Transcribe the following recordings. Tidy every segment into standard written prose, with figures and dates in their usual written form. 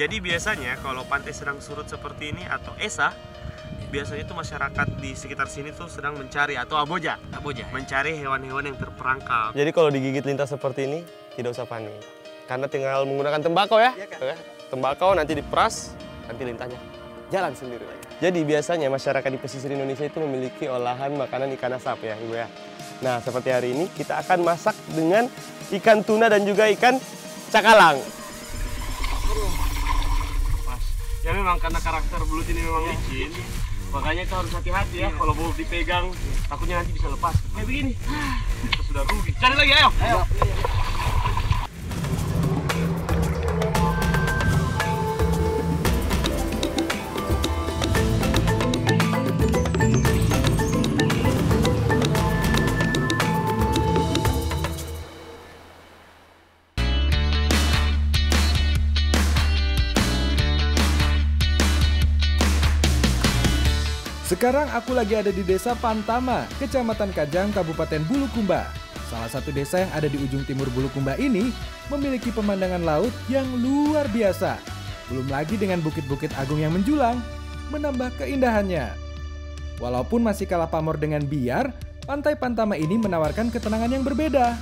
Jadi biasanya kalau pantai sedang surut seperti ini atau esa, biasanya tuh masyarakat di sekitar sini tuh sedang mencari atau aboja, mencari hewan-hewan yang terperangkap. Jadi kalau digigit lintah seperti ini, tidak usah panik. Karena tinggal menggunakan tembakau ya. Tembakau nanti diperas, nanti lintahnya jalan sendiri. Jadi biasanya masyarakat di pesisir Indonesia itu memiliki olahan makanan ikan asap ya Ibu ya. Nah seperti hari ini kita akan masak dengan ikan tuna dan juga ikan cakalang. Pas. Ya memang karena karakter belut ini memang licin, makanya kita harus hati-hati ya. Kalau mau dipegang, takutnya nanti bisa lepas. Kayak begini, kita sudah rugi. Cari lagi, ayo. Sekarang aku lagi ada di Desa Pantama, Kecamatan Kajang, Kabupaten Bulukumba. Salah satu desa yang ada di ujung timur Bulukumba ini memiliki pemandangan laut yang luar biasa. Belum lagi dengan bukit-bukit agung yang menjulang, menambah keindahannya. Walaupun masih kalah pamor dengan Biar, Pantai Pantama ini menawarkan ketenangan yang berbeda.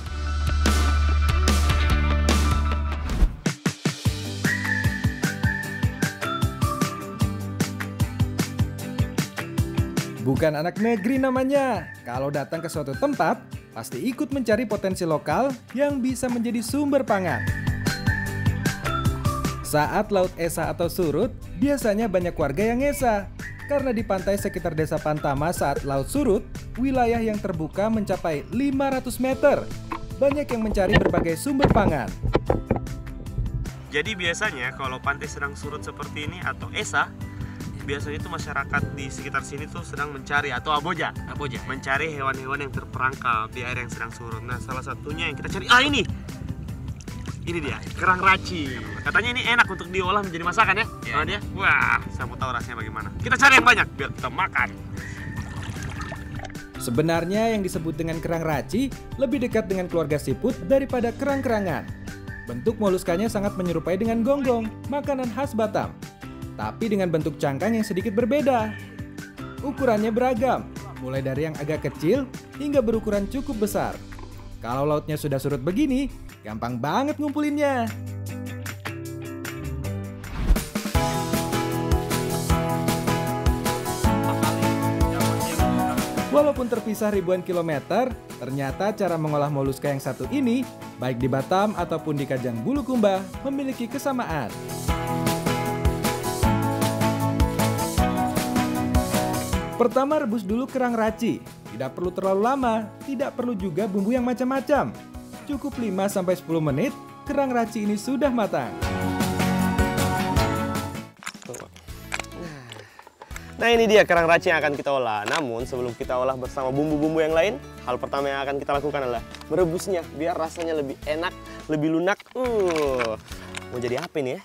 Bukan anak negeri namanya. Kalau datang ke suatu tempat, pasti ikut mencari potensi lokal yang bisa menjadi sumber pangan. Saat laut esa atau surut, biasanya banyak warga yang ngesa. Karena di pantai sekitar Desa Pantama saat laut surut, wilayah yang terbuka mencapai 500 meter. Banyak yang mencari berbagai sumber pangan. Jadi biasanya kalau pantai sedang surut seperti ini atau esa, biasanya itu masyarakat di sekitar sini tuh sedang mencari atau aboja, mencari hewan-hewan yang terperangkap di air yang sedang surut. Nah salah satunya yang kita cari, ini dia kerang raci. Katanya ini enak untuk diolah menjadi masakan ya. Sama dia, wah saya mau tahu rasanya bagaimana. Kita cari yang banyak biar kita makan. Sebenarnya yang disebut dengan kerang raci lebih dekat dengan keluarga siput daripada kerang-kerangan. Bentuk moluskanya sangat menyerupai dengan gonggong, makanan khas Batam. Tapi dengan bentuk cangkang yang sedikit berbeda. Ukurannya beragam, mulai dari yang agak kecil hingga berukuran cukup besar. Kalau lautnya sudah surut begini, gampang banget ngumpulinnya. Walaupun terpisah ribuan kilometer, ternyata cara mengolah moluska yang satu ini, baik di Batam ataupun di Kajang Bulukumba, memiliki kesamaan. Pertama, rebus dulu kerang raci. Tidak perlu terlalu lama, tidak perlu juga bumbu yang macam-macam. Cukup 5-10 menit, kerang raci ini sudah matang. Nah ini dia kerang raci yang akan kita olah. Namun sebelum kita olah bersama bumbu-bumbu yang lain, hal pertama yang akan kita lakukan adalah merebusnya biar rasanya lebih enak, lebih lunak. Mau jadi apa ini ya?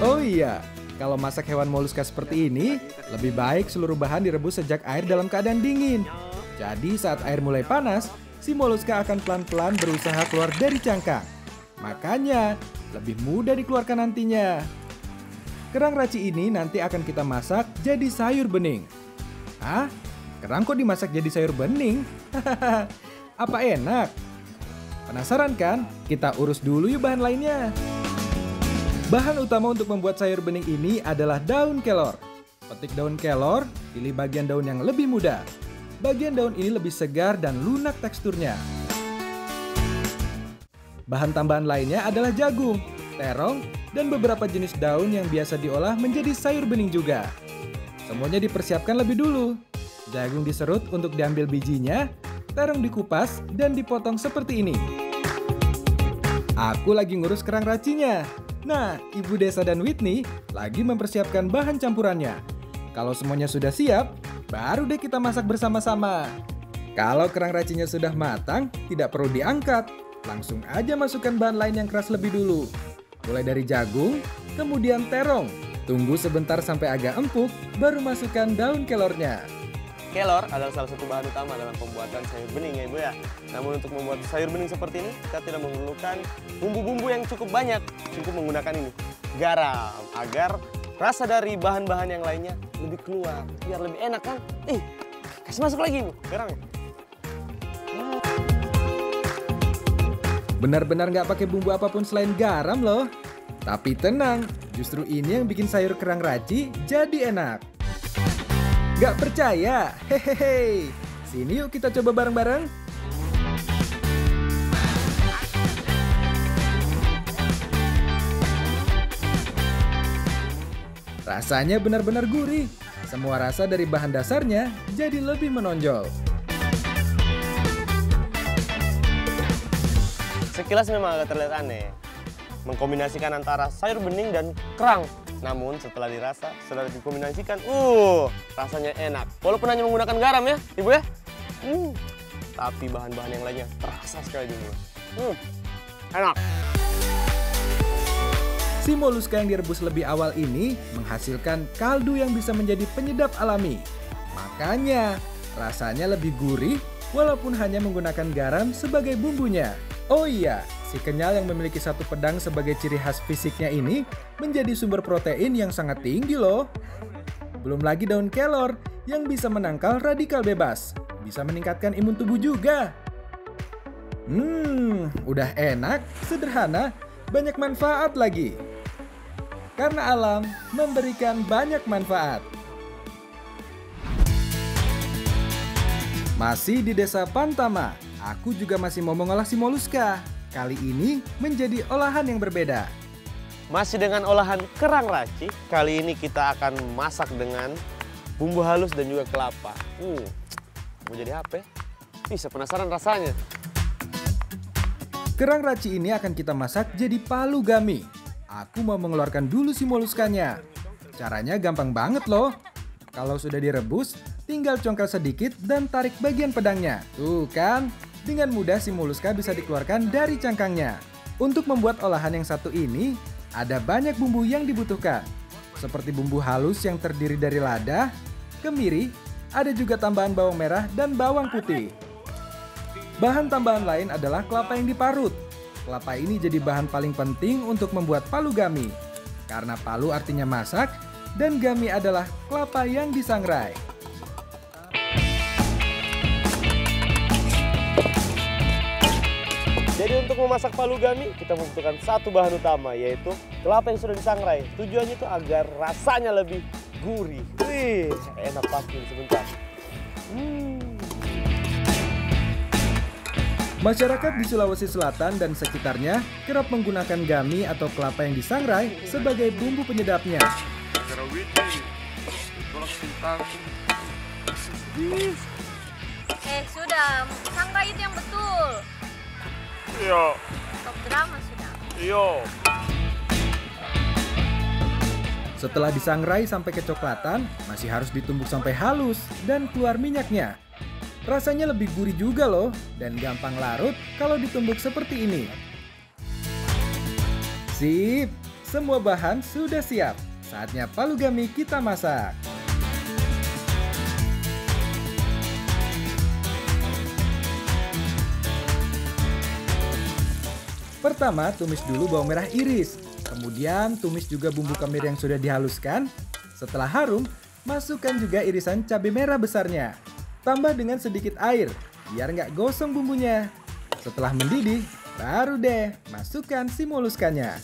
Oh iya, kalau masak hewan moluska seperti ini, lebih baik seluruh bahan direbus sejak air dalam keadaan dingin. Jadi saat air mulai panas, si moluska akan pelan-pelan berusaha keluar dari cangkang. Makanya, lebih mudah dikeluarkan nantinya. Kerang raci ini nanti akan kita masak jadi sayur bening. Hah? Kerang kok dimasak jadi sayur bening? Apa enak? Penasaran kan? Kita urus dulu yuk bahan lainnya. Bahan utama untuk membuat sayur bening ini adalah daun kelor. Petik daun kelor, pilih bagian daun yang lebih muda. Bagian daun ini lebih segar dan lunak teksturnya. Bahan tambahan lainnya adalah jagung, terong, dan beberapa jenis daun yang biasa diolah menjadi sayur bening juga. Semuanya dipersiapkan lebih dulu. Jagung diserut untuk diambil bijinya, terong dikupas dan dipotong seperti ini. Aku lagi ngurus kerang racinya. Nah, Ibu Desa dan Whitney lagi mempersiapkan bahan campurannya. Kalau semuanya sudah siap, baru deh kita masak bersama-sama. Kalau kerang racinya sudah matang, tidak perlu diangkat. Langsung aja masukkan bahan lain yang keras lebih dulu. Mulai dari jagung, kemudian terong. Tunggu sebentar sampai agak empuk, baru masukkan daun kelornya. kelor adalah salah satu bahan utama dalam pembuatan sayur bening ya Ibu ya. Namun untuk membuat sayur bening seperti ini, kita tidak memerlukan bumbu-bumbu yang cukup banyak. Cukup menggunakan ini, garam, agar rasa dari bahan-bahan yang lainnya lebih keluar, biar lebih enak kan. Kasih masuk lagi Ibu, garamnya. Benar-benar nggak pakai bumbu apapun selain garam loh. Tapi tenang, justru ini yang bikin sayur kerang raci jadi enak. Nggak percaya? Hehehe. Sini yuk kita coba bareng-bareng. Rasanya benar-benar gurih. Semua rasa dari bahan dasarnya jadi lebih menonjol. Sekilas memang agak terlihat aneh, mengkombinasikan antara sayur bening dan kerang. Namun setelah dirasa, setelah dikombinasikan, rasanya enak. Walaupun hanya menggunakan garam ya, Ibu ya. Tapi bahan-bahan yang lainnya terasa sekali di mulut. Enak. Si moluska yang direbus lebih awal ini menghasilkan kaldu yang bisa menjadi penyedap alami. Makanya rasanya lebih gurih walaupun hanya menggunakan garam sebagai bumbunya. Oh iya, si kenyal yang memiliki satu pedang sebagai ciri khas fisiknya ini menjadi sumber protein yang sangat tinggi loh. Belum lagi daun kelor yang bisa menangkal radikal bebas, bisa meningkatkan imun tubuh juga. Udah enak, sederhana, banyak manfaat lagi. Karena alam memberikan banyak manfaat. Masih di Desa Pantama, aku juga masih mau mengolah si moluska. Kali ini menjadi olahan yang berbeda. Masih dengan olahan kerang raci, kali ini kita akan masak dengan bumbu halus dan juga kelapa. Mau jadi apa ya? Bisa penasaran rasanya. Kerang raci ini akan kita masak jadi palu gami. Aku mau mengeluarkan dulu si moluskanya. Caranya gampang banget loh. Kalau sudah direbus, tinggal congkel sedikit dan tarik bagian pedangnya. Tuh kan, dengan mudah si moluska bisa dikeluarkan dari cangkangnya. Untuk membuat olahan yang satu ini, ada banyak bumbu yang dibutuhkan. Seperti bumbu halus yang terdiri dari lada, kemiri, ada juga tambahan bawang merah dan bawang putih. Bahan tambahan lain adalah kelapa yang diparut. Kelapa ini jadi bahan paling penting untuk membuat palu gami. Karena palu artinya masak, dan gami adalah kelapa yang disangrai. Jadi untuk memasak palu gami, kita membutuhkan satu bahan utama, yaitu kelapa yang sudah disangrai. Tujuannya itu agar rasanya lebih gurih. Enak pasti sebentar. Masyarakat di Sulawesi Selatan dan sekitarnya kerap menggunakan gami atau kelapa yang disangrai sebagai bumbu penyedapnya. Sudah, sangrai itu yang betul. Iya. Stop drama sudah. Iya. Setelah disangrai sampai kecoklatan, masih harus ditumbuk sampai halus dan keluar minyaknya. Rasanya lebih gurih juga loh, dan gampang larut kalau ditumbuk seperti ini. Sip, semua bahan sudah siap. Saatnya palu gami kita masak. Pertama, tumis dulu bawang merah iris. Kemudian tumis juga bumbu kemiri yang sudah dihaluskan. Setelah harum, masukkan juga irisan cabai merah besarnya. Tambah dengan sedikit air, biar nggak gosong bumbunya. Setelah mendidih, baru deh masukkan si moluskanya.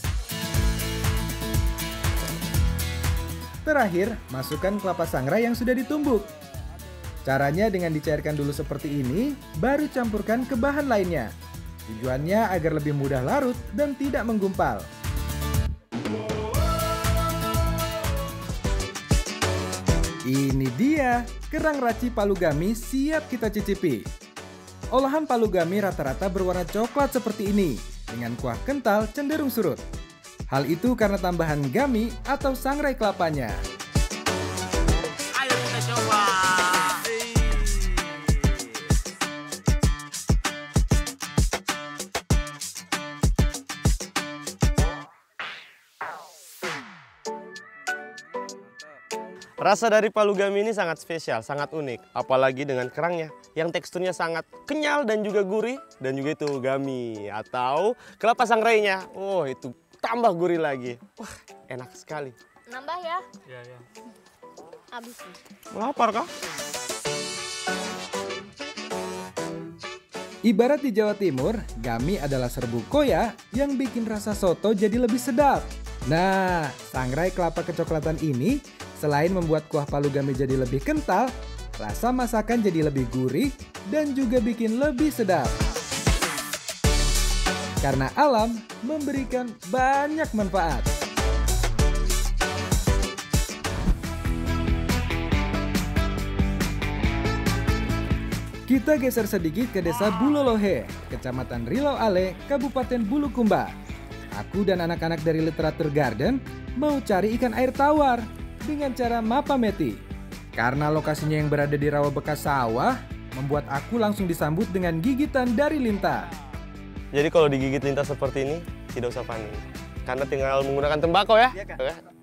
Terakhir, masukkan kelapa sangrai yang sudah ditumbuk. Caranya dengan dicairkan dulu seperti ini, baru campurkan ke bahan lainnya. Tujuannya agar lebih mudah larut dan tidak menggumpal. Ini dia, kerang raci palu gami siap kita cicipi. Olahan palu gami rata-rata berwarna coklat seperti ini, dengan kuah kental cenderung surut. Hal itu karena tambahan gami atau sangrai kelapanya. Ayo kita coba. Rasa dari palu gami ini sangat spesial, sangat unik. Apalagi dengan kerangnya yang teksturnya sangat kenyal dan juga gurih. Dan juga itu gami atau kelapa sangrainya. Oh, itu tambah gurih lagi. Wah, enak sekali. Nambah ya? Ya. Habis nih. Lapar kah? Ibarat di Jawa Timur, gami adalah serbuk koya yang bikin rasa soto jadi lebih sedap. Nah, sangrai kelapa kecoklatan ini selain membuat kuah palu gami jadi lebih kental, rasa masakan jadi lebih gurih dan juga bikin lebih sedap. Karena alam memberikan banyak manfaat. Kita geser sedikit ke desa Bulolohe, Kecamatan Rilau Ale, Kabupaten Bulukumba. Aku dan anak-anak dari Literatur Garden mau cari ikan air tawar dengan cara mapameti. Karena lokasinya yang berada di rawa bekas sawah, membuat aku langsung disambut dengan gigitan dari lintah. Jadi kalau digigit lintah seperti ini, tidak usah panik. Karena tinggal menggunakan tembakau ya.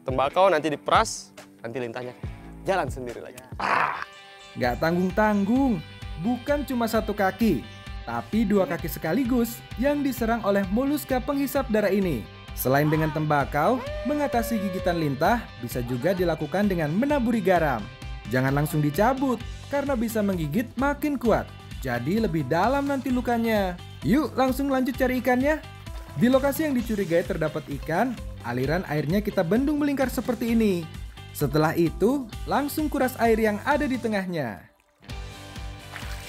Tembakau nanti diperas, nanti lintahnya jalan sendiri lagi. Gak tanggung-tanggung, bukan cuma satu kaki, tapi dua kaki sekaligus yang diserang oleh moluska penghisap darah ini. Selain dengan tembakau, mengatasi gigitan lintah bisa juga dilakukan dengan menaburi garam. Jangan langsung dicabut, karena bisa menggigit makin kuat. Jadi lebih dalam nanti lukanya. Yuk langsung lanjut cari ikannya. Di lokasi yang dicurigai terdapat ikan, aliran airnya kita bendung melingkar seperti ini. Setelah itu, langsung kuras air yang ada di tengahnya.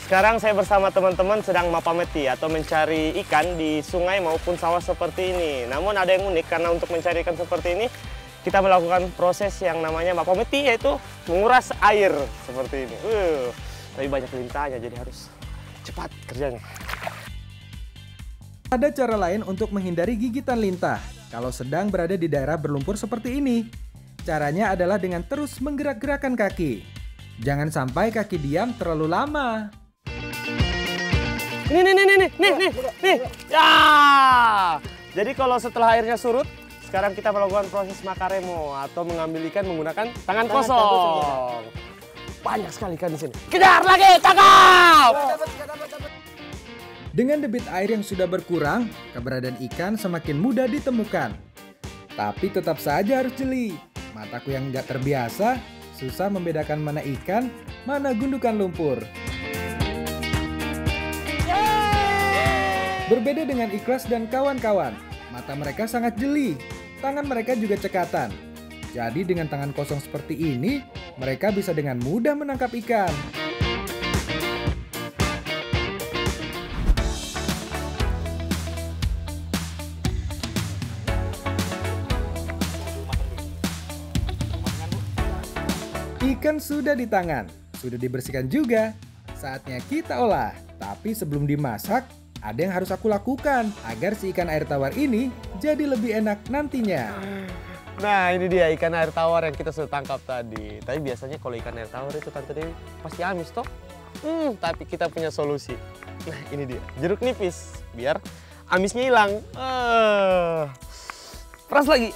Sekarang saya bersama teman-teman sedang mapameti atau mencari ikan di sungai maupun sawah seperti ini. Namun ada yang unik karena untuk mencari ikan seperti ini kita melakukan proses yang namanya mapameti, yaitu menguras air seperti ini. Tapi banyak lintahnya jadi harus cepat kerjanya. Ada cara lain untuk menghindari gigitan lintah kalau sedang berada di daerah berlumpur seperti ini. Caranya adalah dengan terus menggerak-gerakkan kaki. Jangan sampai kaki diam terlalu lama. Nih. Ya. Jadi kalau setelah airnya surut, sekarang kita melakukan proses makaremo atau mengambil ikan menggunakan tangan kosong. Banyak sekali ikan di sini. Kejar lagi, tangkap! Dengan debit air yang sudah berkurang, keberadaan ikan semakin mudah ditemukan. Tapi tetap saja harus jeli. Mataku yang nggak terbiasa, susah membedakan mana ikan, mana gundukan lumpur. Berbeda dengan Ikhlas dan kawan-kawan, mata mereka sangat jeli, tangan mereka juga cekatan. Jadi dengan tangan kosong seperti ini, mereka bisa dengan mudah menangkap ikan. Ikan sudah di tangan, sudah dibersihkan juga. Saatnya kita olah, tapi sebelum dimasak, ada yang harus aku lakukan agar si ikan air tawar ini jadi lebih enak nantinya. Nah ini dia ikan air tawar yang kita sudah tangkap tadi. Tapi biasanya kalau ikan air tawar itu Tante Dewi pasti amis toh. Tapi kita punya solusi. Nah ini dia, jeruk nipis biar amisnya hilang. Peras lagi.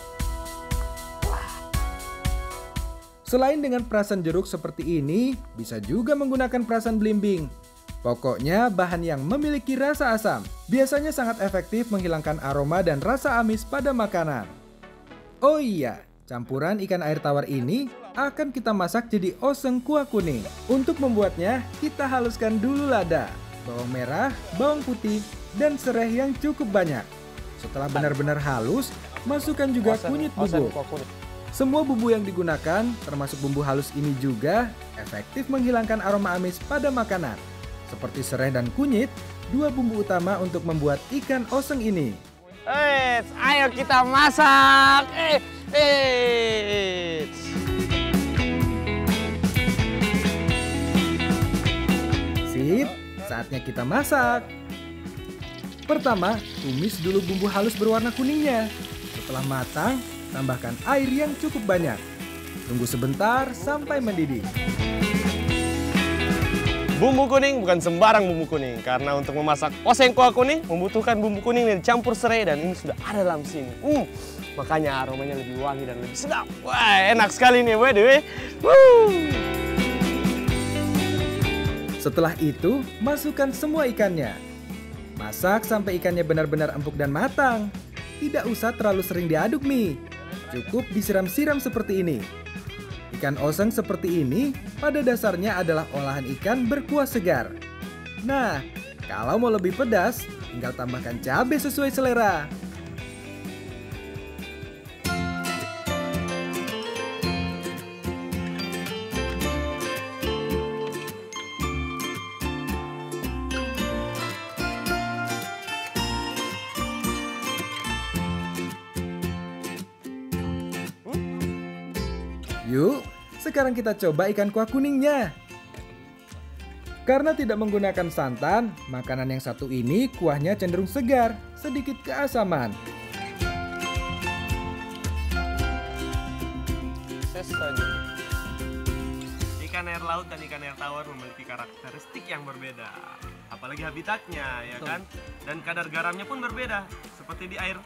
Selain dengan perasan jeruk seperti ini, bisa juga menggunakan perasan belimbing. Pokoknya bahan yang memiliki rasa asam biasanya sangat efektif menghilangkan aroma dan rasa amis pada makanan. Oh iya, campuran ikan air tawar ini akan kita masak jadi oseng kuah kuning. Untuk membuatnya, kita haluskan dulu lada, bawang merah, bawang putih, dan serai yang cukup banyak. Setelah benar-benar halus, masukkan juga kunyit bubuk. Semua bumbu yang digunakan, termasuk bumbu halus ini juga, efektif menghilangkan aroma amis pada makanan. Seperti serai dan kunyit, dua bumbu utama untuk membuat ikan oseng ini. Ayo kita masak. Sip, saatnya kita masak. Pertama, tumis dulu bumbu halus berwarna kuningnya. Setelah matang, tambahkan air yang cukup banyak. Tunggu sebentar sampai mendidih. Bumbu kuning bukan sembarang bumbu kuning, karena untuk memasak oseng kuah kuning membutuhkan bumbu kuning yang dicampur serai dan ini sudah ada dalam sini. Makanya aromanya lebih wangi dan lebih sedap. Wah, enak sekali nih, Dewe. Setelah itu, masukkan semua ikannya. Masak sampai ikannya benar-benar empuk dan matang. Tidak usah terlalu sering diaduk nih. Cukup disiram-siram seperti ini. Ikan oseng seperti ini pada dasarnya adalah olahan ikan berkuah segar. Nah, kalau mau lebih pedas, tinggal tambahkan cabai sesuai selera. Yuk, sekarang kita coba ikan kuah kuningnya. Karena tidak menggunakan santan, makanan yang satu ini kuahnya cenderung segar, sedikit keasaman. Ikan air laut dan ikan air tawar memiliki karakteristik yang berbeda. Apalagi habitatnya, ya kan? Dan kadar garamnya pun berbeda. Seperti di air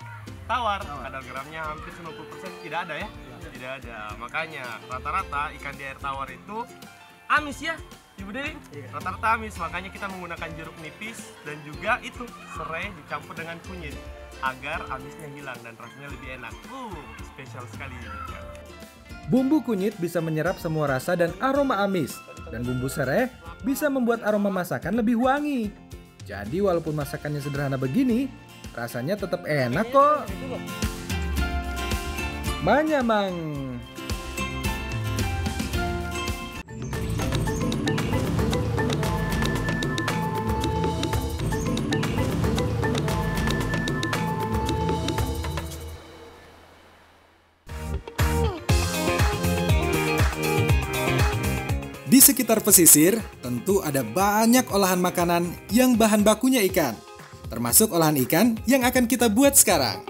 tawar, kadar garamnya hampir 90% tidak ada ya? Tidak ada. Makanya rata-rata ikan di air tawar itu amis ya, Ibu Dewi? Rata-rata amis, makanya kita menggunakan jeruk nipis dan juga itu serai dicampur dengan kunyit agar amisnya hilang dan rasanya lebih enak. Spesial sekali. Bumbu kunyit bisa menyerap semua rasa dan aroma amis, dan bumbu serai bisa membuat aroma masakan lebih wangi. Jadi walaupun masakannya sederhana begini, rasanya tetap enak kok. Manyamang. Di sekitar pesisir, tentu ada banyak olahan makanan yang bahan bakunya ikan, termasuk olahan ikan yang akan kita buat sekarang.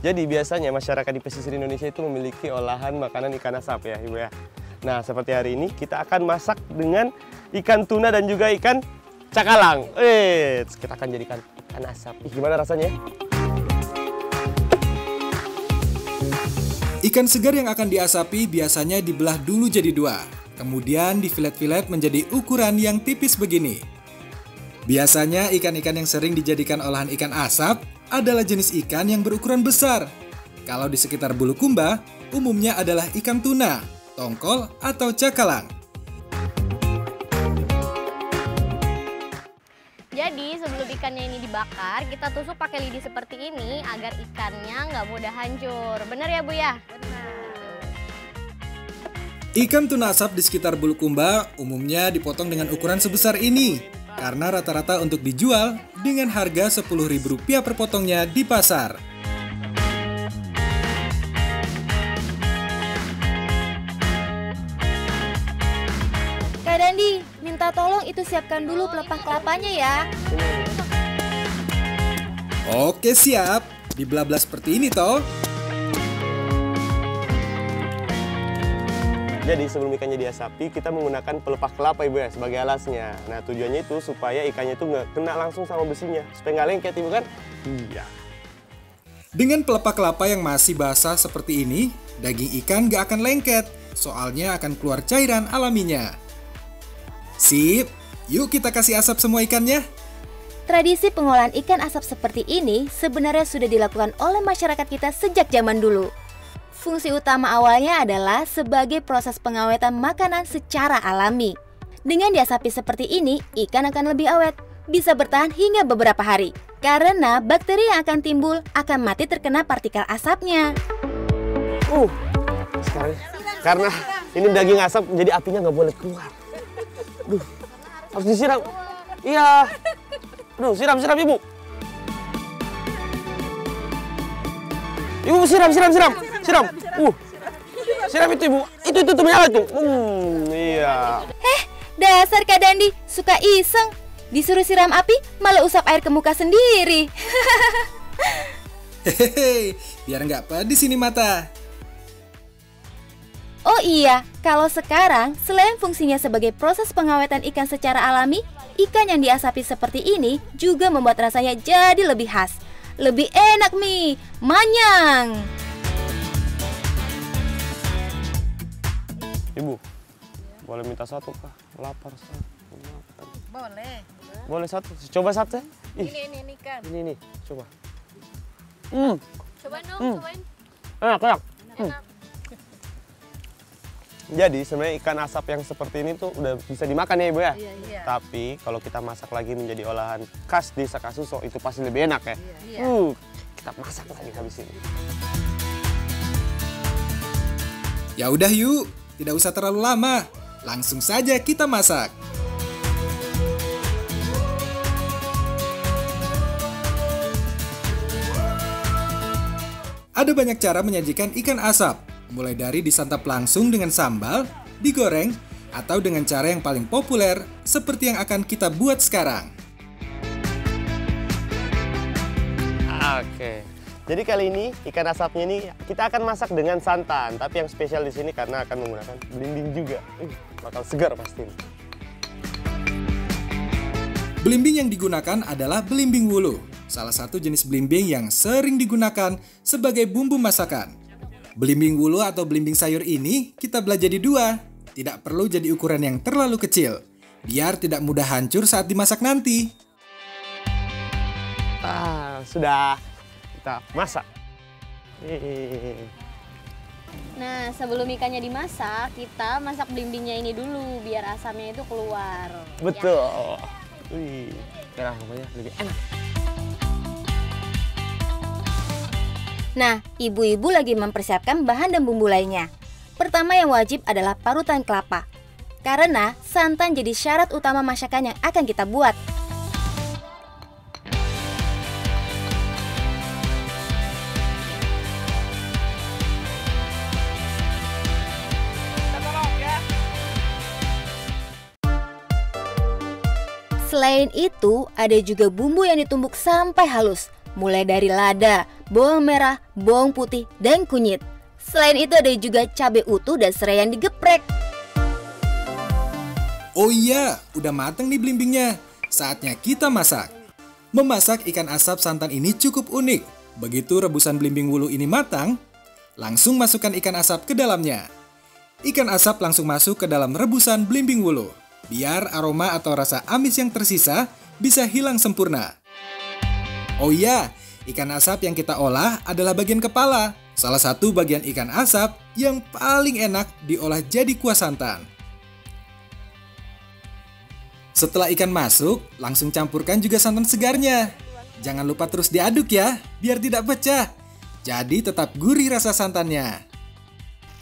Jadi biasanya masyarakat di pesisir Indonesia itu memiliki olahan makanan ikan asap ya, Ibu ya. Nah, seperti hari ini kita akan masak dengan ikan tuna dan juga ikan cakalang. Kita akan jadikan ikan asap. Gimana rasanya? Ikan segar yang akan diasapi biasanya dibelah dulu jadi dua, kemudian difilet-filet menjadi ukuran yang tipis begini. Biasanya ikan-ikan yang sering dijadikan olahan ikan asap adalah jenis ikan yang berukuran besar. Kalau di sekitar Bulukumba, umumnya adalah ikan tuna, tongkol, atau cakalang. Jadi sebelum ikannya ini dibakar, kita tusuk pakai lidi seperti ini agar ikannya nggak mudah hancur. Bener ya Bu ya? Benar. Ikan tuna asap di sekitar Bulukumba umumnya dipotong dengan ukuran sebesar ini, karena rata-rata untuk dijual dengan harga Rp10.000 per potongnya di pasar. Kak Dandi, minta tolong itu siapkan dulu pelepah kelapanya ya. Oke siap, dibelah-belah seperti ini toh. Jadi sebelum ikannya diasapi, kita menggunakan pelepah kelapa Ibu ya sebagai alasnya. Nah tujuannya itu supaya ikannya itu nggak kena langsung sama besinya, supaya nggak lengket Ibu kan? Iya. Dengan pelepah kelapa yang masih basah seperti ini, daging ikan nggak akan lengket, soalnya akan keluar cairan alaminya. Sip, yuk kita kasih asap semua ikannya. Tradisi pengolahan ikan asap seperti ini sebenarnya sudah dilakukan oleh masyarakat kita sejak zaman dulu. Fungsi utama awalnya adalah sebagai proses pengawetan makanan secara alami. Dengan diasapi seperti ini, ikan akan lebih awet, bisa bertahan hingga beberapa hari. Karena bakteri yang akan timbul akan mati terkena partikel asapnya. Sekarang, karena ini daging asap, jadi apinya nggak boleh keluar. Harus disiram. Iya. Siram Ibu. Ibu siram. Siram itu Ibu. Itu menyala tuh. Iya. Dasar Kak Dandi, suka iseng. Disuruh siram api, malah usap air ke muka sendiri. Hehehe, biar nggak pedis ini mata. Oh iya, kalau sekarang selain fungsinya sebagai proses pengawetan ikan secara alami, ikan yang diasapi seperti ini juga membuat rasanya jadi lebih khas. Lebih enak Mi, manyang. Ibu, boleh minta satu kah? Lapar saya. Boleh. Boleh satu, coba satu. Ini kan. Ini, coba. Coba dong, cobain. Enak. Enak. Jadi sebenarnya ikan asap yang seperti ini tuh udah bisa dimakan ya Ibu ya? Iya. Tapi kalau kita masak lagi menjadi olahan khas desa Kasuso itu pasti lebih enak ya? Iya. Kita masak lagi habis ini. Ya udah yuk, tidak usah terlalu lama. Langsung saja kita masak. Ada banyak cara menyajikan ikan asap, mulai dari disantap langsung dengan sambal, digoreng, atau dengan cara yang paling populer seperti yang akan kita buat sekarang. Oke. Jadi kali ini ikan asapnya ini kita akan masak dengan santan, tapi yang spesial di sini karena akan menggunakan belimbing juga. Bakal segar pasti. Belimbing yang digunakan adalah belimbing wuluh, salah satu jenis belimbing yang sering digunakan sebagai bumbu masakan. Belimbing wuluh atau belimbing sayur ini kita belah jadi dua, tidak perlu jadi ukuran yang terlalu kecil, biar tidak mudah hancur saat dimasak nanti. Sudah kita masak. Nah, sebelum ikannya dimasak, kita masak belimbingnya ini dulu biar asamnya itu keluar. Betul. Wih, sekarang namanya lebih enak. Nah, ibu-ibu lagi mempersiapkan bahan dan bumbu lainnya. Pertama yang wajib adalah parutan kelapa. Karena santan jadi syarat utama masakan yang akan kita buat. Selain itu, ada juga bumbu yang ditumbuk sampai halus, mulai dari lada, bawang merah, bawang putih, dan kunyit. Selain itu ada juga cabai utuh dan serai yang digeprek. Oh iya, udah mateng nih belimbingnya. Saatnya kita masak. Memasak ikan asap santan ini cukup unik. Begitu rebusan belimbing wuluh ini matang, langsung masukkan ikan asap ke dalamnya. Ikan asap langsung masuk ke dalam rebusan belimbing wuluh, biar aroma atau rasa amis yang tersisa bisa hilang sempurna. Oh iya, ikan asap yang kita olah adalah bagian kepala. Salah satu bagian ikan asap yang paling enak diolah jadi kuah santan. Setelah ikan masuk, langsung campurkan juga santan segarnya. Jangan lupa terus diaduk ya, biar tidak pecah. Jadi tetap gurih rasa santannya.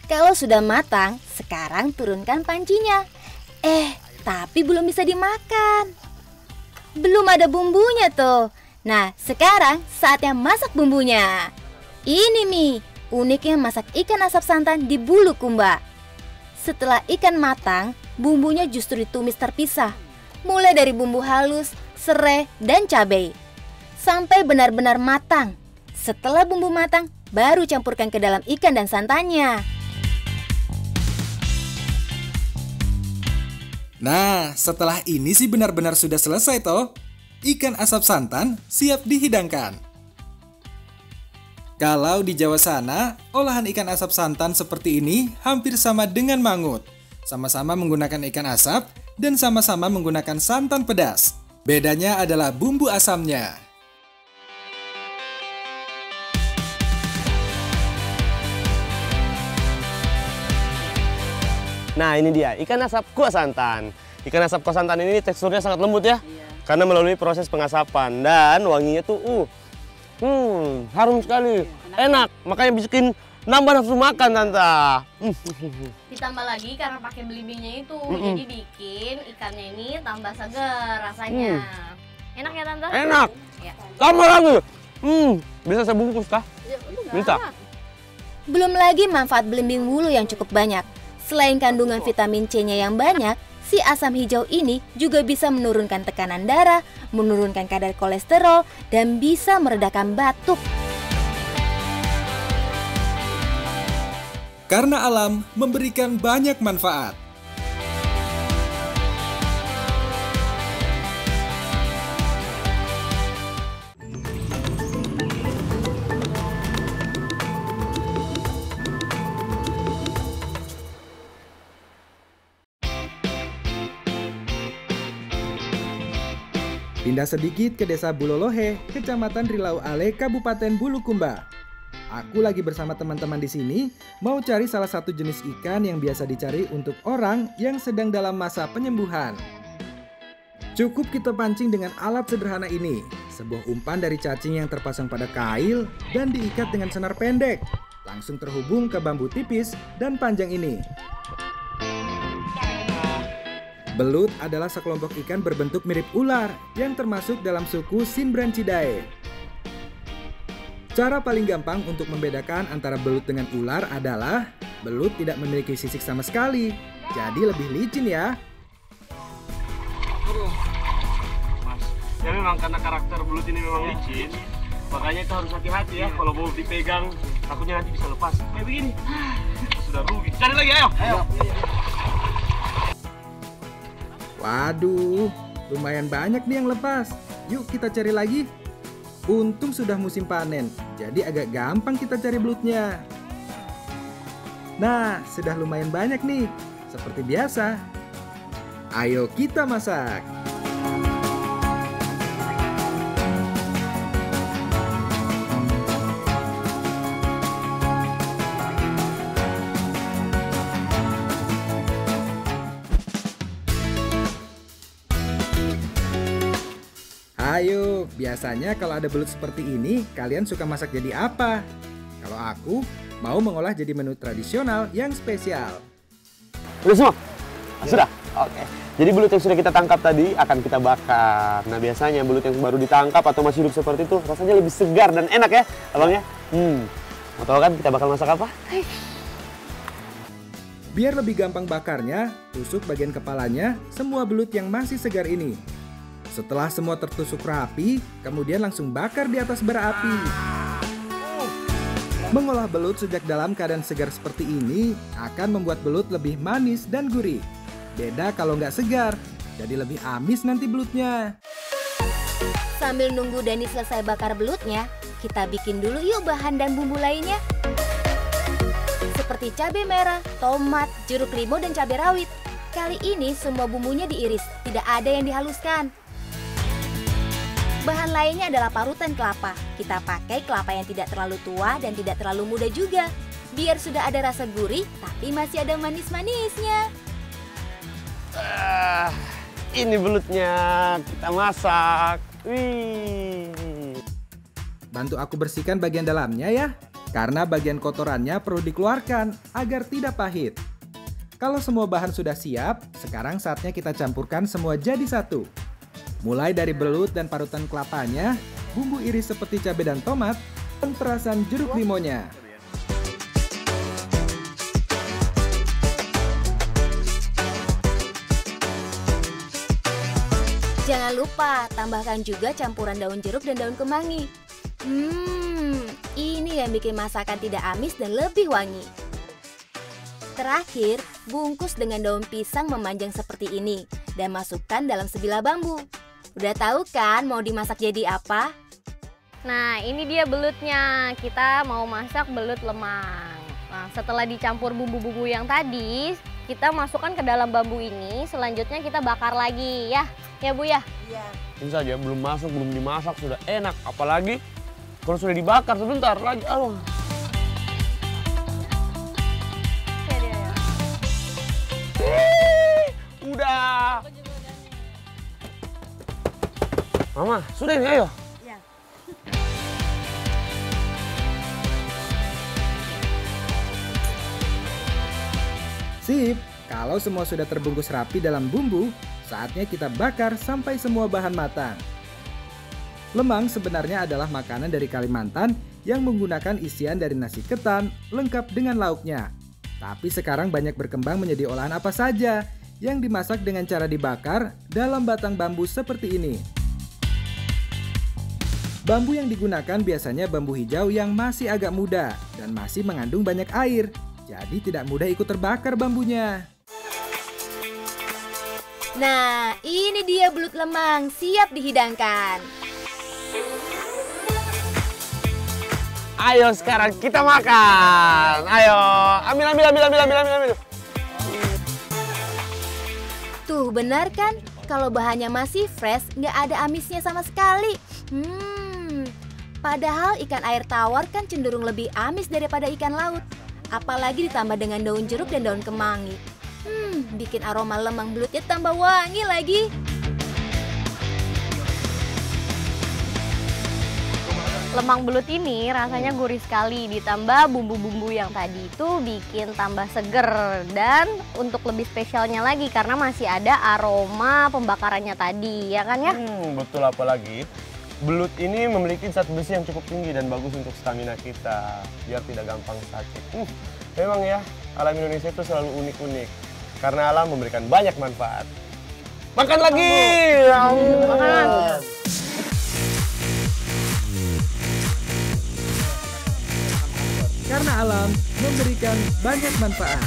Kalau sudah matang, sekarang turunkan pancinya. Tapi belum bisa dimakan. Belum ada bumbunya tuh. Nah, sekarang saatnya masak bumbunya. Ini Mi, uniknya masak ikan asap santan di Bulukumba. Setelah ikan matang, bumbunya justru ditumis terpisah. Mulai dari bumbu halus, serai, dan cabai. Sampai benar-benar matang. Setelah bumbu matang, baru campurkan ke dalam ikan dan santannya. Nah, setelah ini sih benar-benar sudah selesai toh. Ikan asap santan siap dihidangkan. Kalau di Jawa sana, olahan ikan asap santan seperti ini hampir sama dengan mangut. Sama-sama menggunakan ikan asap dan sama-sama menggunakan santan pedas. Bedanya adalah bumbu asamnya. Nah ini dia, ikan asap kuah santan. Ikan asap kuah santan ini teksturnya sangat lembut ya. Karena melalui proses pengasapan. Dan wanginya tuh harum sekali. Enak, makanya bikin nambah nafsu makan Tante. Ditambah lagi karena pakai belimbingnya itu, jadi bikin ikannya ini tambah segar rasanya. Enak ya Tante? Enak. Ya. Tambah lagi. Bisa saya bungkus kah? Bisa. Belum lagi manfaat belimbing wuluh yang cukup banyak. Selain kandungan vitamin C-nya yang banyak, si asam hijau ini juga bisa menurunkan tekanan darah, menurunkan kadar kolesterol, dan bisa meredakan batuk. Karena alam memberikan banyak manfaat. Pindah sedikit ke Desa Bulolohe, Kecamatan Rilau Ale, Kabupaten Bulukumba. Aku lagi bersama teman-teman di sini mau cari salah satu jenis ikan yang biasa dicari untuk orang yang sedang dalam masa penyembuhan. Cukup kita pancing dengan alat sederhana ini, sebuah umpan dari cacing yang terpasang pada kail dan diikat dengan senar pendek, langsung terhubung ke bambu tipis dan panjang ini. Belut adalah sekelompok ikan berbentuk mirip ular yang termasuk dalam suku Simbranchidae. Cara paling gampang untuk membedakan antara belut dengan ular adalah belut tidak memiliki sisik sama sekali, jadi lebih licin ya. Mas, ya memang karena karakter belut ini memang licin, makanya itu harus hati-hati ya. Kalau mau dipegang, takutnya nanti bisa lepas. Kayak begini, sudah rugi. Cari lagi, ayo. Waduh, lumayan banyak nih yang lepas. Yuk kita cari lagi. Untung sudah musim panen, jadi agak gampang kita cari belutnya. Nah, sudah lumayan banyak nih. Seperti biasa. Ayo kita masak. Ayo, biasanya kalau ada belut seperti ini, kalian suka masak jadi apa? Kalau aku, mau mengolah jadi menu tradisional yang spesial. Udah semua? Sudah? Oke. Jadi belut yang sudah kita tangkap tadi akan kita bakar. Nah biasanya belut yang baru ditangkap atau masih hidup seperti itu rasanya lebih segar dan enak ya abangnya. Mau tahu kan kita bakal masak apa? Biar lebih gampang bakarnya, tusuk bagian kepalanya semua belut yang masih segar ini. Setelah semua tertusuk rapi, kemudian langsung bakar di atas bara api. Mengolah belut sejak dalam keadaan segar seperti ini akan membuat belut lebih manis dan gurih. Beda kalau nggak segar, jadi lebih amis nanti belutnya. Sambil nunggu Dani selesai bakar belutnya, kita bikin dulu yuk bahan dan bumbu lainnya. Seperti cabai merah, tomat, jeruk limau, dan cabai rawit. Kali ini semua bumbunya diiris, tidak ada yang dihaluskan. Bahan lainnya adalah parutan kelapa. Kita pakai kelapa yang tidak terlalu tua dan tidak terlalu muda juga. Biar sudah ada rasa gurih, tapi masih ada manis-manisnya. Ini belutnya, kita masak. Wih. Bantu aku bersihkan bagian dalamnya ya, karena bagian kotorannya perlu dikeluarkan agar tidak pahit. Kalau semua bahan sudah siap, sekarang saatnya kita campurkan semua jadi satu. Mulai dari belut dan parutan kelapanya, bumbu iris seperti cabai dan tomat, dan perasan jeruk limonya. Jangan lupa tambahkan juga campuran daun jeruk dan daun kemangi. Ini yang bikin masakan tidak amis dan lebih wangi. Terakhir, bungkus dengan daun pisang memanjang seperti ini dan masukkan dalam sebilah bambu. Udah tahu kan mau dimasak jadi apa? Nah, ini dia belutnya. Kita mau masak belut lemang. Nah, setelah dicampur bumbu-bumbu yang tadi, kita masukkan ke dalam bambu ini. Selanjutnya kita bakar lagi ya. Ya Bu ya? Iya. Ini saja belum masuk, belum dimasak sudah enak. Apalagi kalau sudah dibakar sebentar lagi. Aduh. Udah. Mama, sudah ini ayo. Iya. Sip, kalau semua sudah terbungkus rapi dalam bumbu, saatnya kita bakar sampai semua bahan matang. Lemang sebenarnya adalah makanan dari Kalimantan yang menggunakan isian dari nasi ketan lengkap dengan lauknya. Tapi sekarang banyak berkembang menjadi olahan apa saja yang dimasak dengan cara dibakar dalam batang bambu seperti ini. Bambu yang digunakan biasanya bambu hijau yang masih agak muda dan masih mengandung banyak air. jadi tidak mudah ikut terbakar bambunya. Nah, ini dia belut lemang siap dihidangkan. Ayo sekarang kita makan. Ayo, ambil. Tuh benar kan? Kalau bahannya masih fresh, nggak ada amisnya sama sekali. Padahal ikan air tawar kan cenderung lebih amis daripada ikan laut. Apalagi ditambah dengan daun jeruk dan daun kemangi. Bikin aroma lemang belutnya tambah wangi lagi. Lemang belut ini rasanya gurih sekali, ditambah bumbu-bumbu yang tadi itu bikin tambah seger. Dan untuk lebih spesialnya lagi karena masih ada aroma pembakarannya tadi, ya kan ya? Betul, apalagi belut ini memiliki zat besi yang cukup tinggi dan bagus untuk stamina kita, biar tidak gampang sakit. Memang ya, alam Indonesia itu selalu unik-unik. Karena alam memberikan banyak manfaat. Makan lagi! Makan! Karena alam memberikan banyak manfaat.